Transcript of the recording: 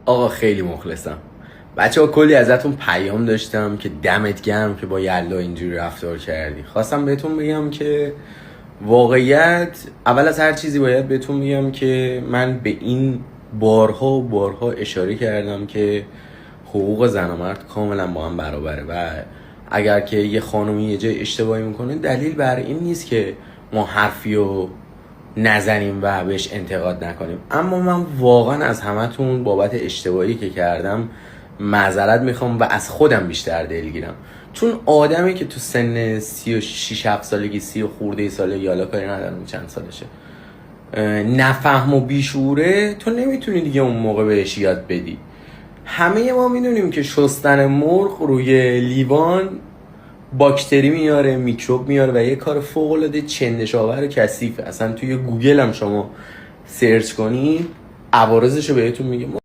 آقا خیلی مخلصم. بچه ها کلی ازتون پیام داشتم که دمت گرم که با یلا اینجوری رفتار کردی. خواستم بهتون بگم که واقعیت اول از هر چیزی باید بهتون بگم که من به این بارها و بارها اشاره کردم که حقوق زن و مرد کاملا با هم برابره و اگر که یه خانومی یه جای اشتباهی میکنه دلیل بر این نیست که ما حرفی رو نزنیم و بهش انتقاد نکنیم. اما من واقعا از همتون بابت اشتباهی که کردم معذرت میخوام و از خودم بیشتر دلگیرم، چون آدمی که تو سن 36 سالگی 30 خورده ساله یالا کاری ندارم چند سالشه نفهم و بیشوره، تو نمیتونی دیگه اون موقع بهش یاد بدی. همه ما میدونیم که شستن مرغ روی لیوان باکتری میاره، میکروب میاره و یه کار فوق العاده چندشاور و کثیفه. اصلا توی گوگل هم شما سرچ کنی عوارضشو بهتون میگه.